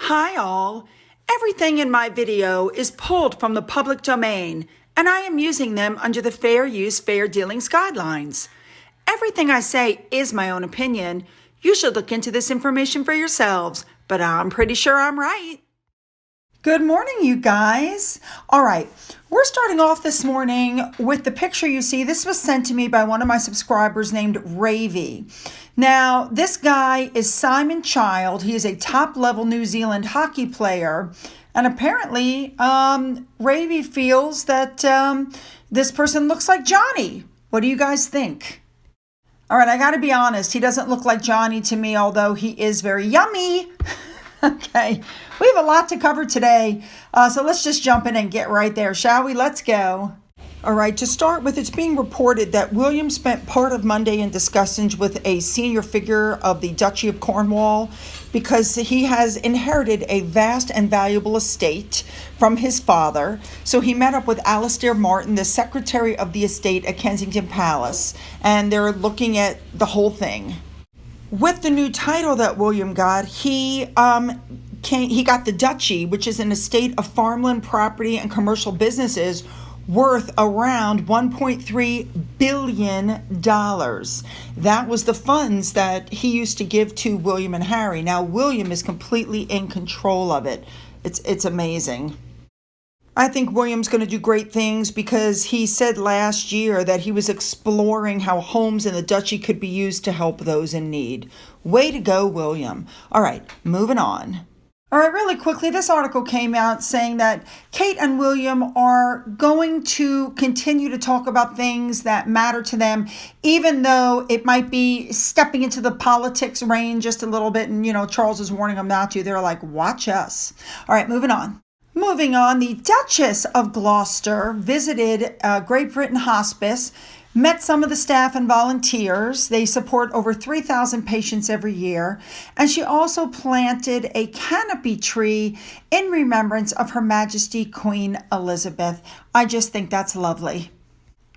Hi all! Everything in my video is pulled from the public domain, and I am using them under the Fair Use, Fair Dealings guidelines. Everything I say is my own opinion. You should look into this information for yourselves, but I'm pretty sure I'm right. Good morning, you guys. All right, we're starting off this morning with the picture you see. This was sent to me by one of my subscribers named Ravy. Now, this guy is Simon Child. He is a top-level New Zealand hockey player. And apparently, Ravy feels that this person looks like Johnny. What do you guys think? All right, I got to be honest. He doesn't look like Johnny to me, although he is very yummy. Okay, we have a lot to cover today, so let's just jump in and get right there, shall we? Let's go. All right, to start with, it's being reported that William spent part of Monday in discussions with a senior figure of the Duchy of Cornwall because he has inherited a vast and valuable estate from his father. So he met up with Alistair Martin, the secretary of the estate at Kensington Palace, and they're looking at the whole thing. With the new title that William got, he got the duchy, which is an estate of farmland property and commercial businesses worth around $1.3 billion. That was the funds that he used to give to William and Harry. Now, William is completely in control of it. It's amazing. I think William's going to do great things because he said last year that he was exploring how homes in the duchy could be used to help those in need. Way to go, William. All right, moving on. All right, really quickly, this article came out saying that Kate and William are going to continue to talk about things that matter to them, even though it might be stepping into the politics range just a little bit. And, Charles is warning them not to. They're like, watch us. All right, moving on. Moving on, the Duchess of Gloucester visited Great Britain Hospice, met some of the staff and volunteers. They support over 3,000 patients every year. And she also planted a canopy tree in remembrance of Her Majesty Queen Elizabeth. I just think that's lovely.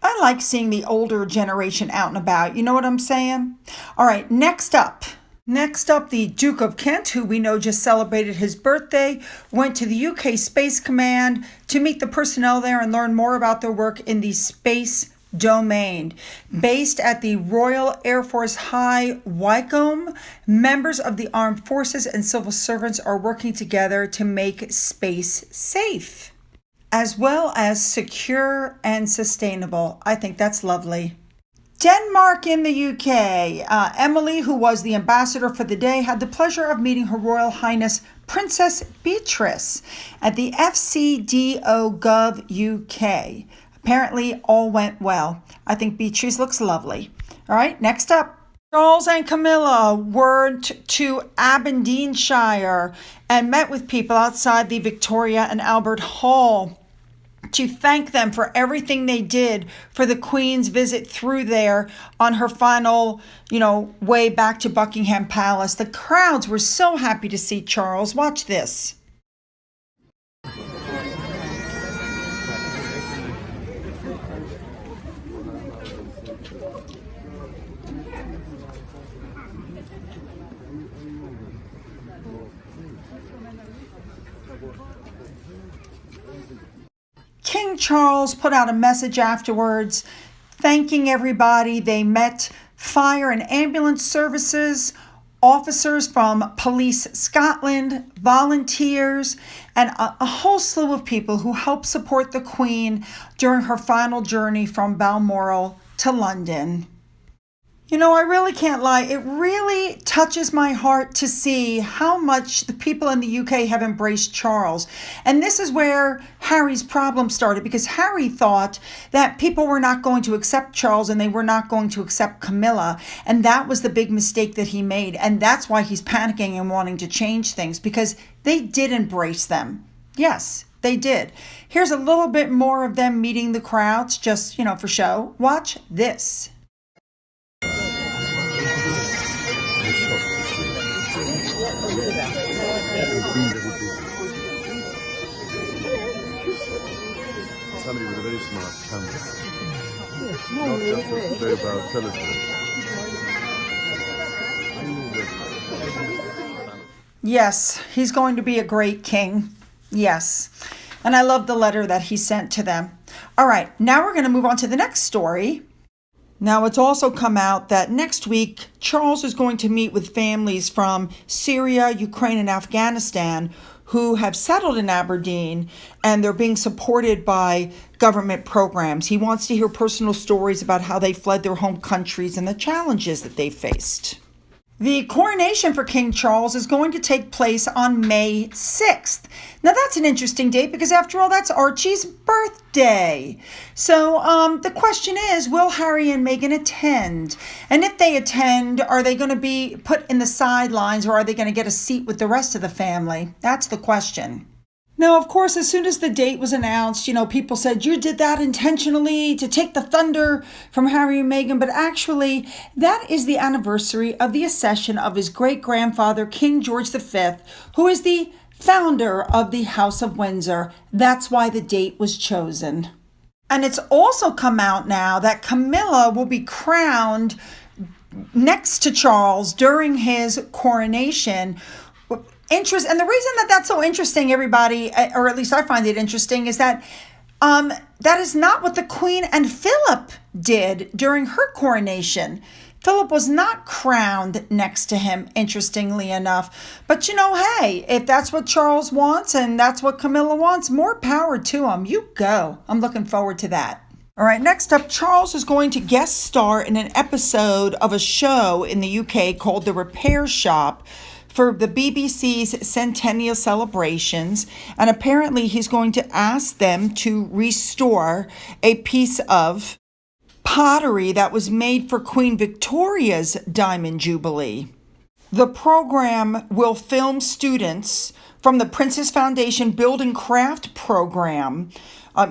I like seeing the older generation out and about. You know what I'm saying? All right, next up, the Duke of Kent, who we know just celebrated his birthday, went to the UK Space Command to meet the personnel there and learn more about their work in the space domain. Based at the Royal Air Force High Wycombe, members of the armed forces and civil servants are working together to make space safe, as well as secure and sustainable. I think that's lovely. Denmark in the UK. Emily, who was the ambassador for the day, had the pleasure of meeting Her Royal Highness Princess Beatrice at the FCDO Gov UK. Apparently, all went well. I think Beatrice looks lovely. All right, next up. Charles and Camilla went to Aberdeenshire and met with people outside the Victoria and Albert Hall to thank them for everything they did for the Queen's visit through there on her final, way back to Buckingham Palace. The crowds were so happy to see Charles. Watch this. King Charles put out a message afterwards thanking everybody. They met fire and ambulance services, officers from Police Scotland, volunteers, and a whole slew of people who helped support the Queen during her final journey from Balmoral to London. I really can't lie. It really touches my heart to see how much the people in the UK have embraced Charles. And this is where Harry's problem started, because Harry thought that people were not going to accept Charles and they were not going to accept Camilla. And that was the big mistake that he made. And that's why he's panicking and wanting to change things, because they did embrace them. Yes, they did. Here's a little bit more of them meeting the crowds, just, for show. Watch this. Somebody with a very smart camera. Not just a mobile telephone. Yes, he's going to be a great king. Yes. And I love the letter that he sent to them. All right, now we're going to move on to the next story. Now, it's also come out that next week, Charles is going to meet with families from Syria, Ukraine, and Afghanistan who have settled in Aberdeen, and they're being supported by government programs. He wants to hear personal stories about how they fled their home countries and the challenges that they faced. The coronation for King Charles is going to take place on May 6th. Now, that's an interesting date because, after all, that's Archie's birthday. So the question is, will Harry and Meghan attend? And if they attend, are they going to be put in the sidelines, or are they going to get a seat with the rest of the family? That's the question. Now, of course, as soon as the date was announced, people said, you did that intentionally to take the thunder from Harry and Meghan. But actually, that is the anniversary of the accession of his great-grandfather, King George V, who is the founder of the House of Windsor. That's why the date was chosen. And it's also come out now that Camilla will be crowned next to Charles during his coronation. And the reason that that's so interesting, everybody, or at least I find it interesting, is that that is not what the Queen and Philip did during her coronation. Philip was not crowned next to him, interestingly enough. But hey, if that's what Charles wants and that's what Camilla wants, more power to him. You go. I'm looking forward to that. All right, next up, Charles is going to guest star in an episode of a show in the UK called The Repair Shop for the BBC's centennial celebrations, and apparently he's going to ask them to restore a piece of pottery that was made for Queen Victoria's Diamond Jubilee. The program will film students from the Princess Foundation Build and Craft program.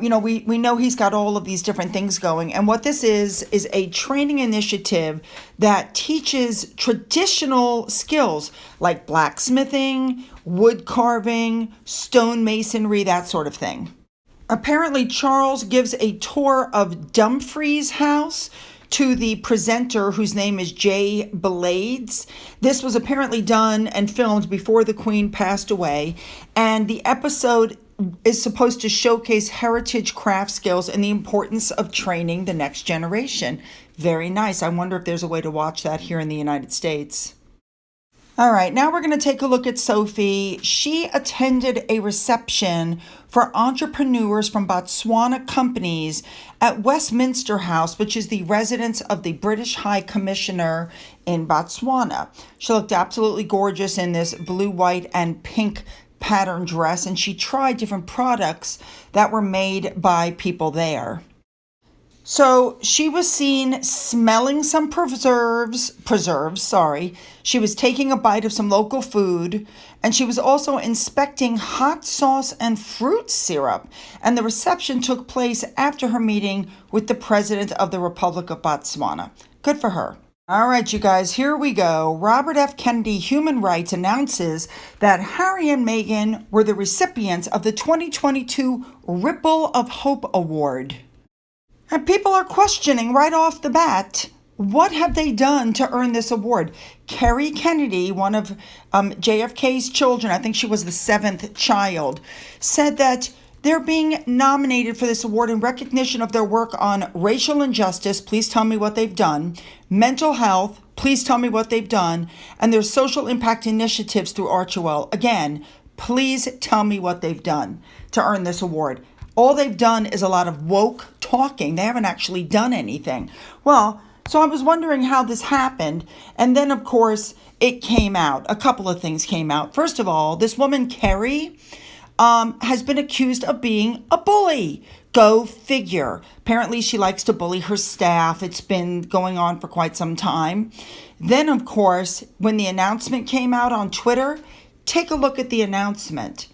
We know he's got all of these different things going. And what this is a training initiative that teaches traditional skills like blacksmithing, wood carving, stone masonry, that sort of thing. Apparently, Charles gives a tour of Dumfries House to the presenter, whose name is Jay Blades. This was apparently done and filmed before the Queen passed away. And the episode is supposed to showcase heritage craft skills and the importance of training the next generation. Very nice. I wonder if there's a way to watch that here in the United States. All right, now we're going to take a look at Sophie. She attended a reception for entrepreneurs from Botswana companies at Westminster House, which is the residence of the British High Commissioner in Botswana. She looked absolutely gorgeous in this blue, white, and pink pattern dress, and she tried different products that were made by people there. So she was seen smelling some preserves. She was taking a bite of some local food, and she was also inspecting hot sauce and fruit syrup. And the reception took place after her meeting with the President of the Republic of Botswana. Good for her. All right, you guys, here we go. Robert F. Kennedy Human Rights announces that Harry and Meghan were the recipients of the 2022 Ripple of Hope Award. And people are questioning right off the bat, what have they done to earn this award? Kerry Kennedy, one of JFK's children, I think she was the 7th child, said that they're being nominated for this award in recognition of their work on racial injustice, please tell me what they've done, mental health, please tell me what they've done, and their social impact initiatives through Archewell. Again, please tell me what they've done to earn this award. All they've done is a lot of woke talking. They haven't actually done anything. Well, so I was wondering how this happened. And then, of course, it came out. A couple of things came out. First of all, this woman, Kerry, has been accused of being a bully. Go figure. Apparently, she likes to bully her staff. It's been going on for quite some time. Then, of course, when the announcement came out on Twitter, take a look at the announcement.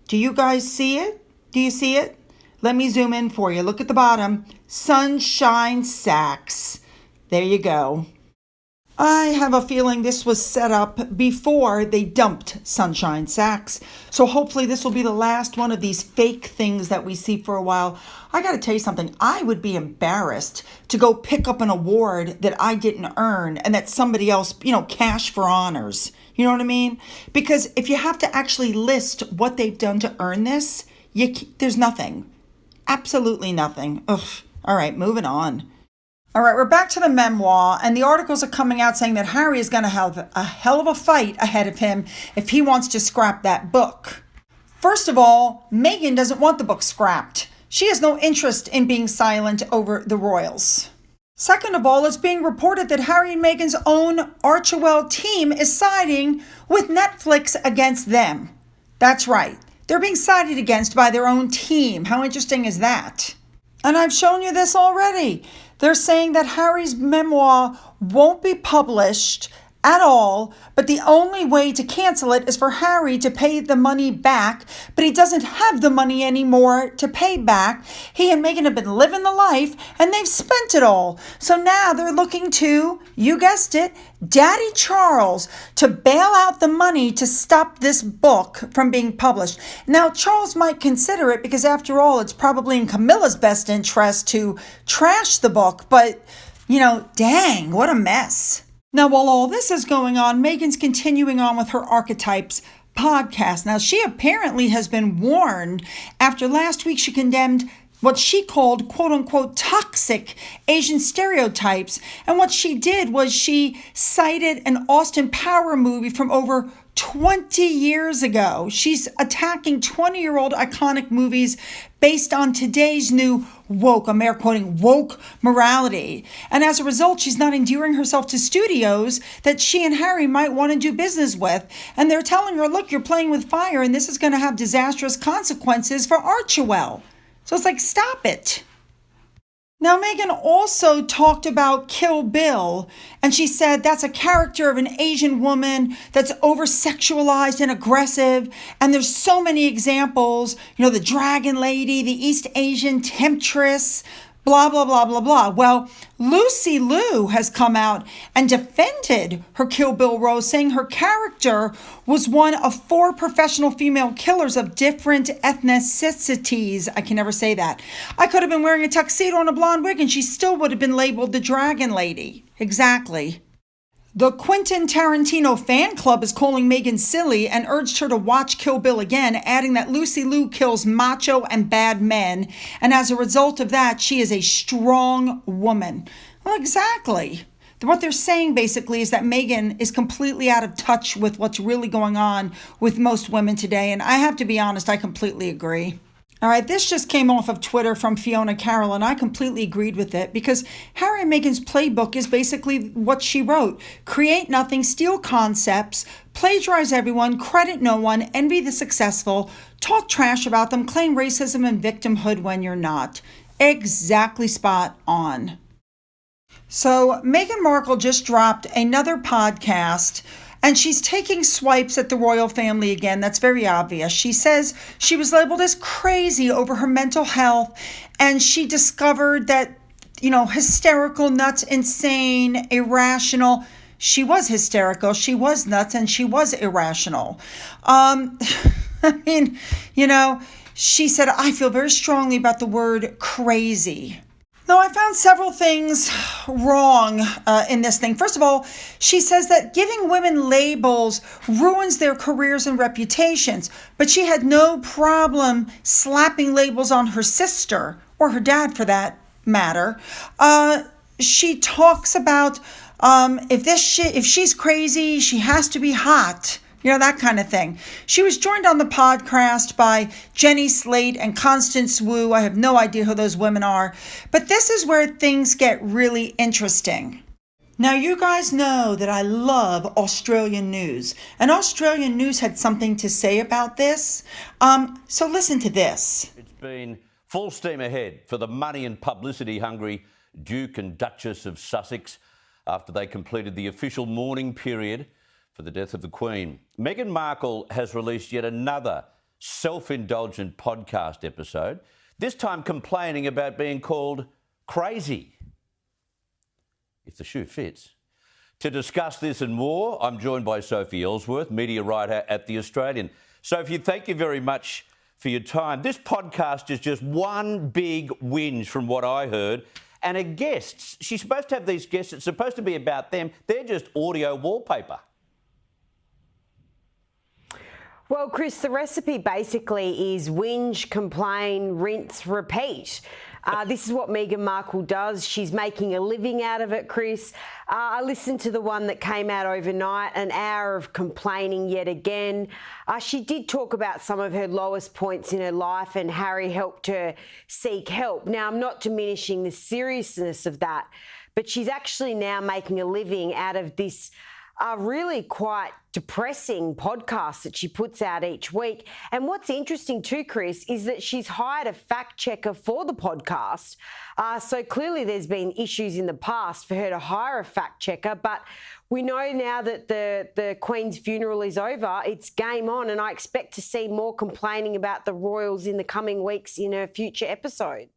Do you guys see it? Do you see it? Let me zoom in for you. Look at the bottom. Sunshine Sacks. There you go. I have a feeling this was set up before they dumped Sunshine Sachs. So hopefully this will be the last one of these fake things that we see for a while. I got to tell you something. I would be embarrassed to go pick up an award that I didn't earn and that somebody else, cash for honors. You know what I mean? Because if you have to actually list what they've done to earn this, there's nothing. Absolutely nothing. Ugh. All right, moving on. All right, we're back to the memoir, and the articles are coming out saying that Harry is going to have a hell of a fight ahead of him if he wants to scrap that book. First of all, Meghan doesn't want the book scrapped. She has no interest in being silent over the royals. Second of all, it's being reported that Harry and Meghan's own Archewell team is siding with Netflix against them. That's right. They're being sided against by their own team. How interesting is that? And I've shown you this already. They're saying that Harry's memoir won't be published at all, but the only way to cancel it is for Harry to pay the money back, but he doesn't have the money anymore to pay back. He and Meghan have been living the life, and they've spent it all. So now they're looking to, you guessed it, Daddy Charles to bail out the money to stop this book from being published. Now, Charles might consider it because, after all, it's probably in Camilla's best interest to trash the book, but, dang, what a mess. Now, while all this is going on, Meghan's continuing on with her Archetypes podcast. Now, she apparently has been warned after last week she condemned what she called, quote unquote, toxic Asian stereotypes. And what she did was she cited an Austin Power movie from over 20 years ago. She's attacking 20-year-old iconic movies based on today's new woke, I'm air quoting, woke morality. And as a result, she's not endearing herself to studios that she and Harry might want to do business with. And they're telling her, look, you're playing with fire and this is going to have disastrous consequences for Archewell. So it's like, stop it. Now, Meghan also talked about Kill Bill, and she said that's a character of an Asian woman that's over-sexualized and aggressive, and there's so many examples, the dragon lady, the East Asian temptress, blah, blah, blah, blah, blah. Well, Lucy Liu has come out and defended her Kill Bill role, saying her character was one of 4 professional female killers of different ethnicities. I can never say that. I could have been wearing a tuxedo and a blonde wig and she still would have been labeled the Dragon Lady. Exactly. The Quentin Tarantino fan club is calling Meghan silly and urged her to watch Kill Bill again, adding that Lucy Liu kills macho and bad men, and as a result of that, she is a strong woman. Well, exactly. What they're saying basically is that Meghan is completely out of touch with what's really going on with most women today, and I have to be honest, I completely agree. All right, this just came off of Twitter from Fiona Carroll, and I completely agreed with it because Harry and Meghan's playbook is basically what she wrote. Create nothing, steal concepts, plagiarize everyone, credit no one, envy the successful, talk trash about them, claim racism and victimhood when you're not. Exactly spot on. So Meghan Markle just dropped another podcast, and she's taking swipes at the royal family again. That's very obvious. She says she was labeled as crazy over her mental health, and she discovered that, hysterical, nuts, insane, irrational. She was hysterical, she was nuts, and she was irrational. She said, I feel very strongly about the word crazy. Now, I found several things wrong in this thing. First of all, she says that giving women labels ruins their careers and reputations, but she had no problem slapping labels on her sister, or her dad for that matter. She talks about if she's crazy, she has to be hot. That kind of thing. She was joined on the podcast by Jenny Slate and Constance Wu. I have no idea who those women are. But this is where things get really interesting. Now, you guys know that I love Australian news. And Australian news had something to say about this. So listen to this. It's been full steam ahead for the money and publicity hungry Duke and Duchess of Sussex after they completed the official mourning period for the death of the Queen. Meghan Markle has released yet another self-indulgent podcast episode, this time complaining about being called crazy. If the shoe fits. To discuss this and more, I'm joined by Sophie Ellsworth, media writer at The Australian. Sophie, thank you very much for your time. This podcast is just one big whinge from what I heard. And her guests, she's supposed to have these guests, it's supposed to be about them. They're just audio wallpaper. Well, Chris, the recipe basically is whinge, complain, rinse, repeat. This is what Meghan Markle does. She's making a living out of it, Chris. I listened to the one that came out overnight, an hour of complaining yet again. She did talk about some of her lowest points in her life, and Harry helped her seek help. Now, I'm not diminishing the seriousness of that, but she's actually now making a living out of this really quite depressing podcast that she puts out each week. And what's interesting too, Chris, is that she's hired a fact checker for the podcast. So clearly there's been issues in the past for her to hire a fact checker, but we know now that the Queen's funeral is over, it's game on, and I expect to see more complaining about the royals in the coming weeks in her future episodes.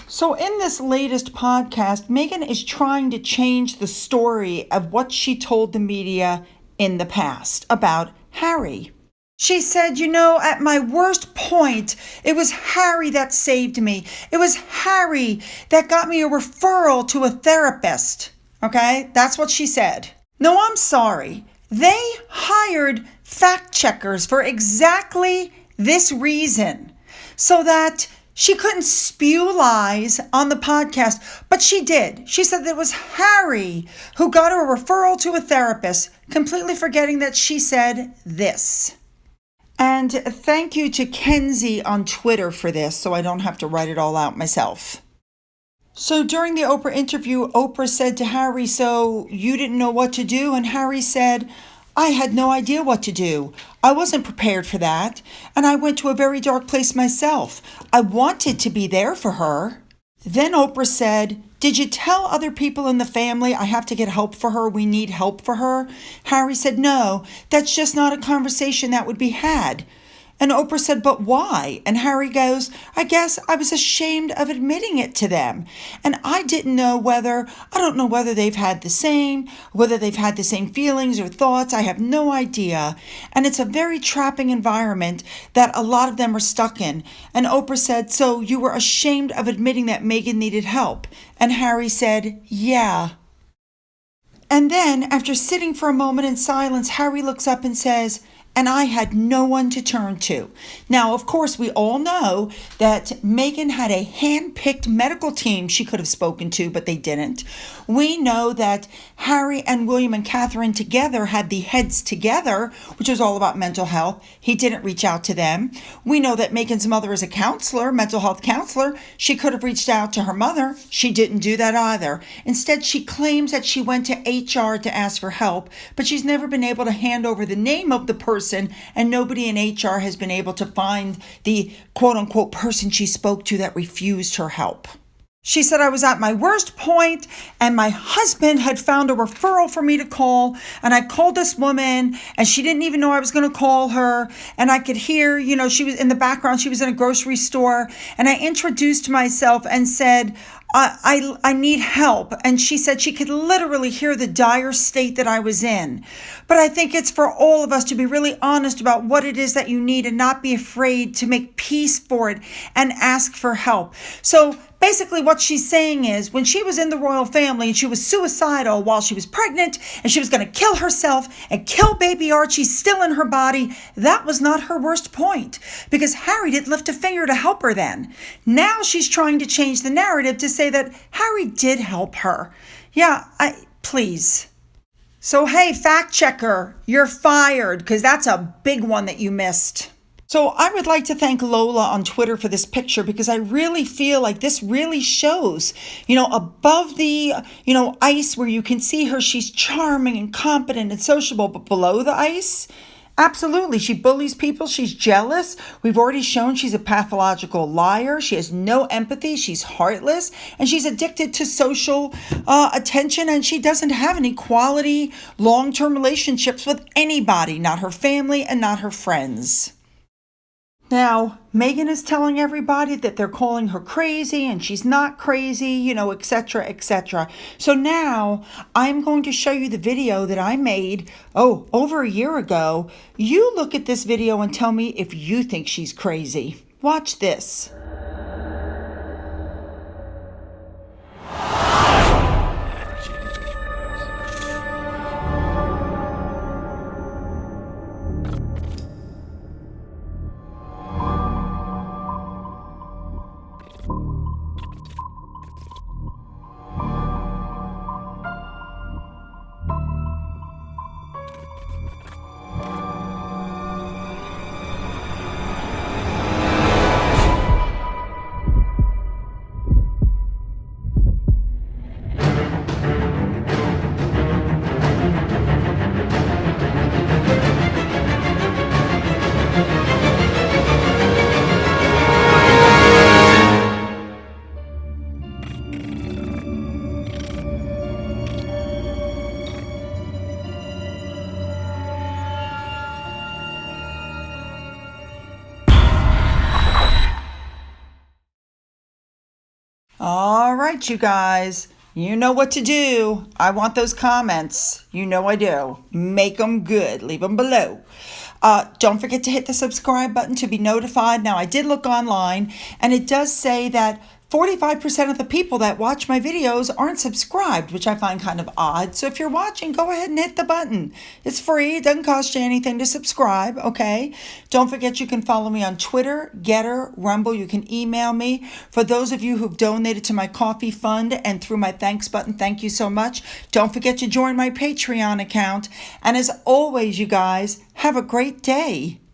So in this latest podcast, Meghan is trying to change the story of what she told the media in the past about Harry. She said, at my worst point, it was Harry that saved me. It was Harry that got me a referral to a therapist. Okay, that's what she said. No, I'm sorry. They hired fact checkers for exactly this reason, so that she couldn't spew lies on the podcast, but she did. She said that it was Harry who got her a referral to a therapist, completely forgetting that she said this. And thank you to Kenzie on Twitter for this, so I don't have to write it all out myself. So during the Oprah interview, Oprah said to Harry, "So you didn't know what to do?" And Harry said, "I had no idea what to do. I wasn't prepared for that. And I went to a very dark place myself. I wanted to be there for her." Then Oprah said, "Did you tell other people in the family I have to get help for her? We need help for her?" Harry said, "No, that's just not a conversation that would be had." And Oprah said, "But why?" And Harry goes, "I guess I was ashamed of admitting it to them. And I don't know whether they've had the same feelings or thoughts. I have no idea. And it's a very trapping environment that a lot of them are stuck in." And Oprah said, "So you were ashamed of admitting that Meghan needed help?" And Harry said, "Yeah." And then, after sitting for a moment in silence, Harry looks up and says, "And I had no one to turn to." Now, of course, we all know that Meghan had a hand-picked medical team she could have spoken to, but they didn't. We know that Harry and William and Catherine together had the Heads Together, which was all about mental health. He didn't reach out to them. We know that Meghan's mother is a counselor, mental health counselor. She could have reached out to her mother. She didn't do that either. Instead, she claims that she went to HR to ask for help, but she's never been able to hand over the name of the person, and nobody in HR has been able to find the quote-unquote person she spoke to that refused her help. She said, "I was at my worst point, and my husband had found a referral for me to call, and I called this woman, and she didn't even know I was going to call her, and I could hear, she was in the background, she was in a grocery store, and I introduced myself and said, I need help." And she said she could literally hear the dire state that I was in. But I think it's for all of us to be really honest about what it is that you need and not be afraid to make peace for it and ask for help. So basically what she's saying is, when she was in the royal family and she was suicidal while she was pregnant and she was going to kill herself and kill baby Archie still in her body, that was not her worst point, because Harry didn't lift a finger to help her then. Now she's trying to change the narrative to say that Harry did help her. Yeah, please. So hey, fact checker, you're fired, because that's a big one that you missed. So I would like to thank Lola on Twitter for this picture, because I really feel like this really shows, above the, ice where you can see her, she's charming and competent and sociable, but below the ice, absolutely, she bullies people, she's jealous. We've already shown she's a pathological liar. She has no empathy, she's heartless, and she's addicted to social attention, and she doesn't have any quality long-term relationships with anybody, not her family and not her friends. Now, Megan is telling everybody that they're calling her crazy and she's not crazy, you know, etc., etc. So now I'm going to show you the video that I made, over a year ago. You look at this video and tell me if you think she's crazy. Watch this. All right, you guys, you know what to do. I want those comments. You know I do. Make them good. Leave them below. Don't forget to hit the subscribe button to be notified. Now, I did look online, and it does say that 45% of the people that watch my videos aren't subscribed, which I find kind of odd. So if you're watching, go ahead and hit the button. It's free. It doesn't cost you anything to subscribe, okay? Don't forget you can follow me on Twitter, Gettr, Rumble. You can email me. For those of you who've donated to my coffee fund and through my thanks button, thank you so much. Don't forget to join my Patreon account. And as always, you guys, have a great day.